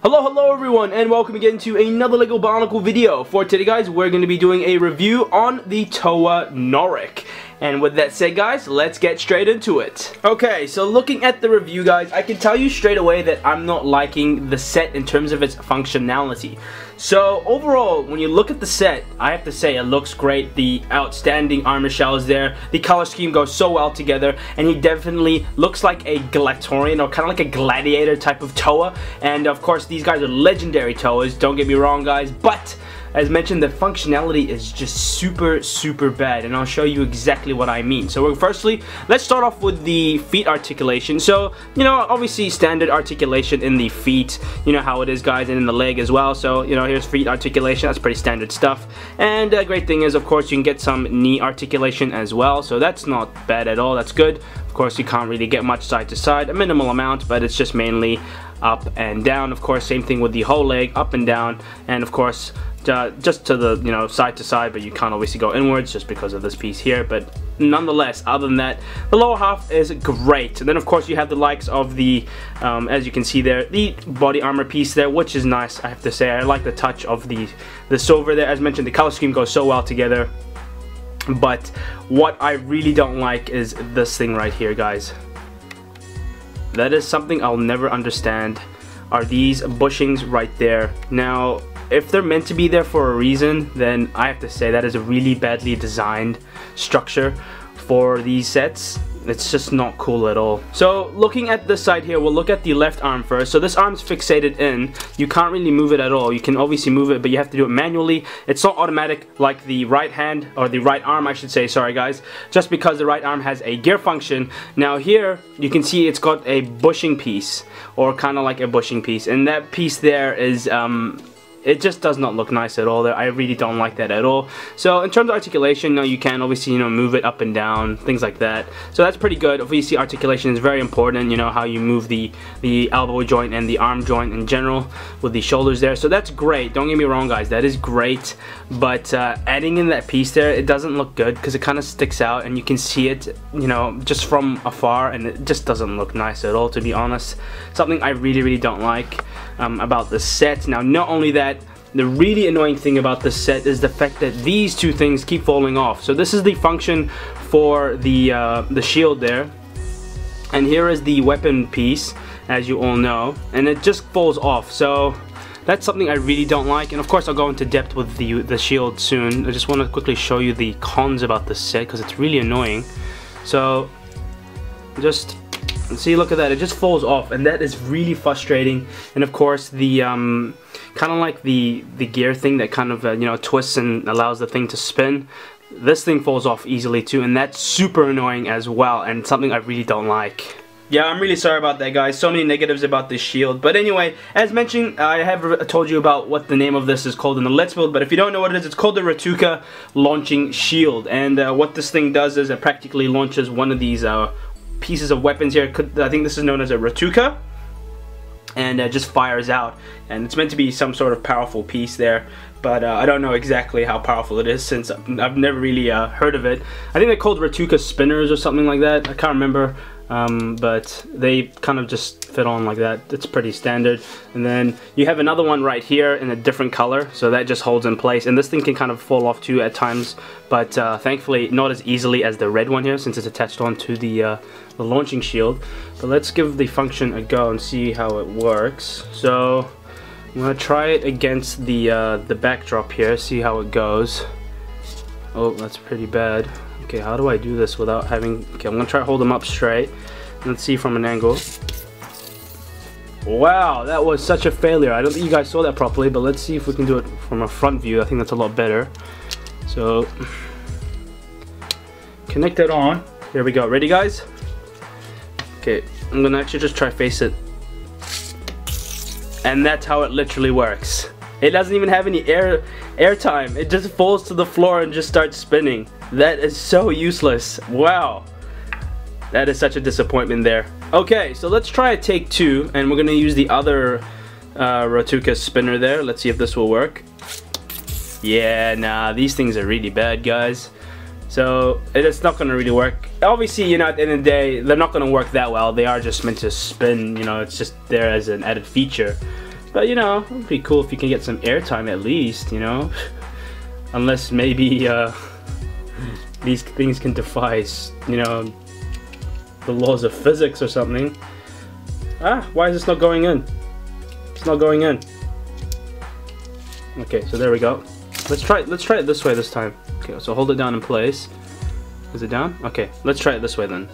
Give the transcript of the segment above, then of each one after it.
Hello everyone, and welcome again to another LEGO Bionicle video. For today guys, we're going to be doing a review on the Toa Norik. And with that said guys, let's get straight into it. Okay, so looking at the review guys, I can tell you straight away that I'm not liking the set in terms of its functionality. So overall, when you look at the set, I have to say it looks great. The outstanding armor shell is there. The color scheme goes so well together, and he definitely looks like a Glatorian or kind of like a gladiator type of Toa. And of course, these guys are legendary Toas, don't get me wrong guys, but as mentioned, the functionality is just super bad, and I'll show you exactly what I mean. So firstly, let's start off with the feet articulation. So, you know, obviously standard articulation in the feet, you know how it is guys, and in the leg as well. So, you know, here's feet articulation, that's pretty standard stuff. And the great thing is, of course, you can get some knee articulation as well, so that's not bad at all, that's good. Of course, you can't really get much side to side, a minimal amount, but it's just mainly up and down. Of course, same thing with the whole leg, up and down, and of course just to the, you know, side to side, but you can't obviously go inwards just because of this piece here. But nonetheless, other than that, the lower half is great. And then of course you have the likes of the as you can see there, the body armor piece there, which is nice, I have to say. I like the touch of the silver there. As mentioned, the color scheme goes so well together. But what I really don't like is this thing right here guys. That is something I'll never understand, are these bushings right there. Now, if they're meant to be there for a reason, then I have to say that is a really badly designed structure for these sets. It's just not cool at all. So looking at this side here, we'll look at the left arm first. So this arm's fixated in. You can't really move it at all. You can obviously move it, but you have to do it manually. It's not automatic like the right hand, or the right arm I should say, sorry guys, just because the right arm has a gear function. Now here you can see it's got a bushing piece, or kind of like a bushing piece, and that piece there is it just does not look nice at all there. I really don't like that at all. So in terms of articulation, you can obviously, you know, move it up and down, things like that. So that's pretty good. Obviously articulation is very important, you know, how you move the elbow joint and the arm joint in general with the shoulders there. So that's great, don't get me wrong guys, that is great. But adding in that piece there, it doesn't look good because it kind of sticks out and you can see it, you know, just from afar, and it just doesn't look nice at all, to be honest. Something I really don't like about the set. Now, not only that, the really annoying thing about this set is the fact that these two things keep falling off. So this is the function for the shield there, and here is the weapon piece, as you all know, and it just falls off. So that's something I really don't like, and of course I'll go into depth with the shield soon. I just want to quickly show you the cons about this set because it's really annoying. So just see, look at that, it just falls off, and that is really frustrating. And of course the kind of like the gear thing that kind of you know, twists and allows the thing to spin, this thing falls off easily too, and that's super annoying as well, and something I really don't like. Yeah, I'm really sorry about that guys, so many negatives about this shield. But anyway, as mentioned, I have told you about what the name of this is called in the Let's Build, but if you don't know what it is, it's called the Ratuka Launching Shield. And what this thing does is it practically launches one of these pieces of weapons here. I think this is known as a Ratuka, and just fires out, and it's meant to be some sort of powerful piece there, but I don't know exactly how powerful it is since I've never really heard of it. I think they're called Ratuka spinners or something like that, I can't remember, but they kind of just fit on like that. It's pretty standard. And then you have another one right here in a different color, so that just holds in place, and this thing can kind of fall off too at times, but thankfully not as easily as the red one here since it's attached onto the launching shield. But let's give the function a go and see how it works. So I'm gonna try it against the backdrop here, see how it goes. Oh, that's pretty bad. Okay, how do I do this without having... Okay, I'm gonna try to hold them up straight. Let's see from an angle. Wow, that was such a failure. I don't think you guys saw that properly, but let's see if we can do it from a front view. I think that's a lot better. So connect it on. Here we go. Ready guys? Okay, I'm gonna actually just try face it. And that's how it literally works. It doesn't even have any air time. It just falls to the floor and just starts spinning. That is so useless. Wow. That is such a disappointment there. Okay, so let's try a take two, and we're gonna use the other Ratuka spinner there. Let's see if this will work. Yeah, nah, these things are really bad, guys. So it's not gonna really work. Obviously, you know, at the end of the day, they're not gonna work that well. They are just meant to spin, you know, it's just there as an added feature. But you know, it'd be cool if you can get some airtime at least, you know. Unless maybe these things can defy, you know, the laws of physics or something. Ah, why is this not going in? It's not going in. Okay, so there we go. Let's try it this way this time. Okay, so hold it down in place. Is it down? Okay, let's try it this way then.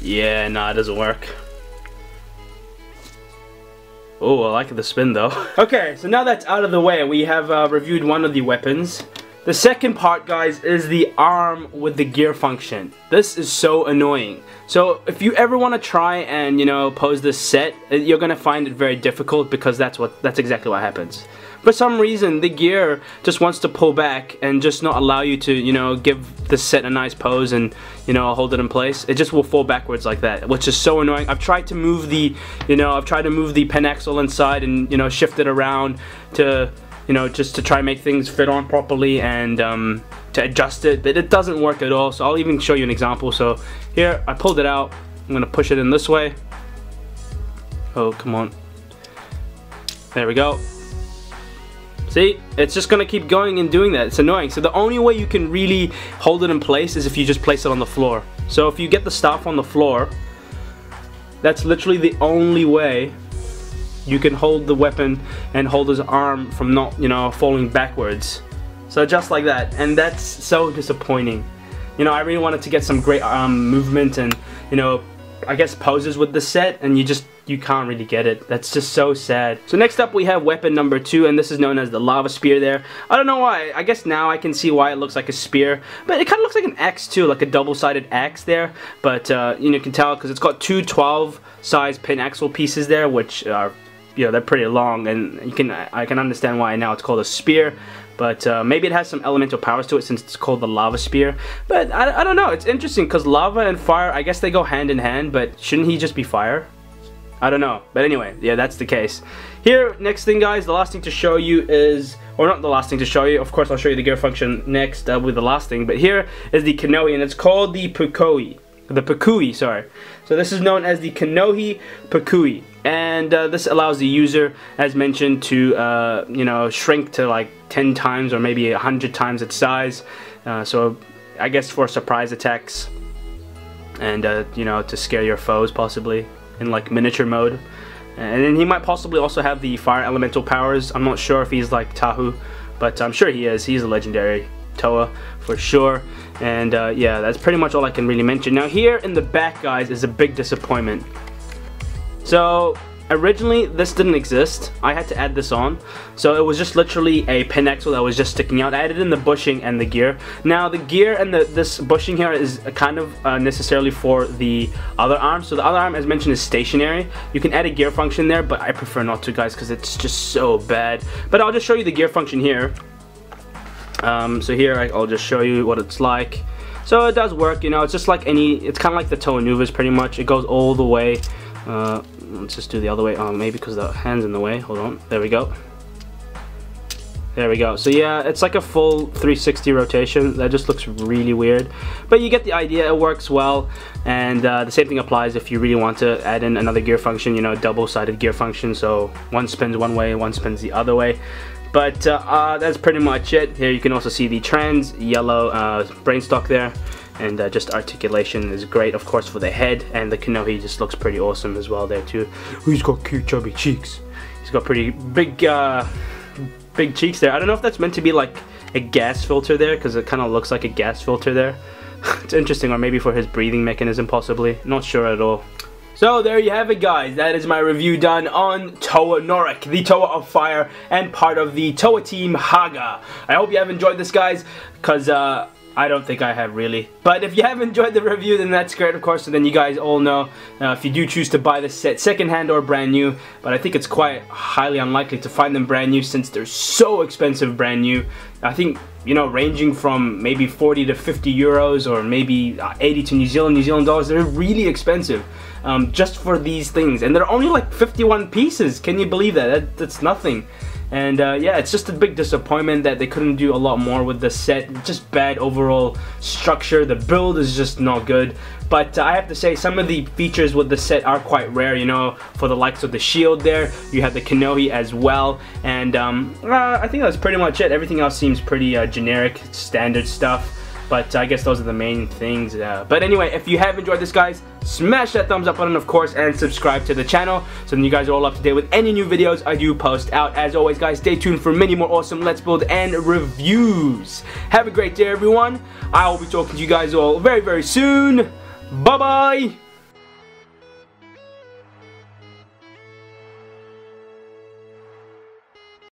Yeah, nah, it doesn't work. Oh, I like the spin though. Okay, so now that's out of the way, we have reviewed one of the weapons. The second part, guys, is the arm with the gear function. This is so annoying. So if you ever want to try and, you know, pose this set, you're gonna find it very difficult because that's exactly what happens. For some reason, the gear just wants to pull back and just not allow you to, you know, give the set a nice pose and, you know, hold it in place. It just will fall backwards like that, which is so annoying. I've tried to move the, you know, pen axle inside and, you know, shift it around to, you know, just to try and make things fit on properly and to adjust it, but it doesn't work at all. So I'll even show you an example. So here, I pulled it out. I'm gonna push it in this way. Oh, come on. There we go. See, it's just gonna keep going and doing that. It's annoying. So the only way you can really hold it in place is if you just place it on the floor. So if you get the staff on the floor, that's literally the only way you can hold the weapon and hold his arm from not, you know, falling backwards. So just like that, and that's so disappointing. You know, I really wanted to get some great movement and, you know, I guess poses with the set, and you can't really get it. That's just so sad. So next up we have weapon number 2, and this is known as the lava spear there. I don't know why. I guess now I can see why it looks like a spear, but it kind of looks like an axe too, like a double-sided axe there. But you know, you can tell because it's got two 12-size pin axle pieces there, which are, you know, they're pretty long, and I can understand why now it's called a spear. But maybe it has some elemental powers to it since it's called the lava spear. But I don't know, it's interesting because lava and fire, I guess they go hand in hand, but shouldn't he just be fire? I don't know. But anyway, yeah, that's the case. Here, next thing, guys, the last thing to show you is, or not the last thing to show you, of course I'll show you the gear function next with the last thing, but here is the Kanohi, and it's called the Pukui, sorry. So this is known as the Kanohi Pukui, and this allows the user, as mentioned, to you know, shrink to like 10 times or maybe 100 times its size. So I guess for surprise attacks and you know, to scare your foes possibly in like miniature mode. And then he might possibly also have the fire elemental powers. I'm not sure if he's like Tahu, but I'm sure he is. He's a legendary Toa for sure. And yeah, that's pretty much all I can really mention. Now here in the back, guys, is a big disappointment. So originally this didn't exist. I had to add this on. So it was just literally a pin axle that was just sticking out. I added in the bushing and the gear. Now the gear and this bushing here is kind of necessarily for the other arm. So the other arm, as mentioned, is stationary. You can add a gear function there, but I prefer not to, guys, because it's just so bad. But I'll just show you the gear function here. So here I'll just show you what it's like. So it does work, you know, it's just like it's kind of like the Toa Nuvas pretty much. It goes all the way. Let's just do the other way. Oh, maybe because the hand's in the way. Hold on. There we go. There we go. So yeah, it's like a full 360 rotation. That just looks really weird. But you get the idea. It works well. And the same thing applies if you really want to add in another gear function, you know, double-sided gear function. So one spins one way, one spins the other way. But that's pretty much it. Here you can also see the trans yellow brainstock there. And just articulation is great, of course, for the head, and the Kanohi just looks pretty awesome as well there too. He's got cute chubby cheeks. He's got pretty big big cheeks there. I don't know if that's meant to be like a gas filter there, because it kind of looks like a gas filter there. It's interesting, or maybe for his breathing mechanism possibly. Not sure at all. So there you have it, guys. That is my review done on Toa Norik, the Toa of Fire, and part of the Toa Team Hagah. I hope you have enjoyed this, guys, because I don't think I have really. But if you have enjoyed the review, then that's great, of course. And then you guys all know if you do choose to buy this set secondhand or brand new. But I think it's quite highly unlikely to find them brand new since they're so expensive brand new. I think, you know, ranging from maybe 40 to 50 euros or maybe 80 to New Zealand dollars. They're really expensive just for these things. And they're only like 51 pieces. Can you believe that? That's nothing. And yeah, it's just a big disappointment that they couldn't do a lot more with the set. Just bad overall structure. The build is just not good. But I have to say, some of the features with the set are quite rare, you know, for the likes of the shield there. You have the Kanohi as well. And I think that's pretty much it. Everything else seems pretty generic, standard stuff. But I guess those are the main things. But anyway, if you have enjoyed this, guys, smash that thumbs up button, of course, and subscribe to the channel so then you guys are all up to date with any new videos I do post out. As always, guys, stay tuned for many more awesome Let's Build and reviews. Have a great day, everyone. I will be talking to you guys all very, very soon. Bye-bye.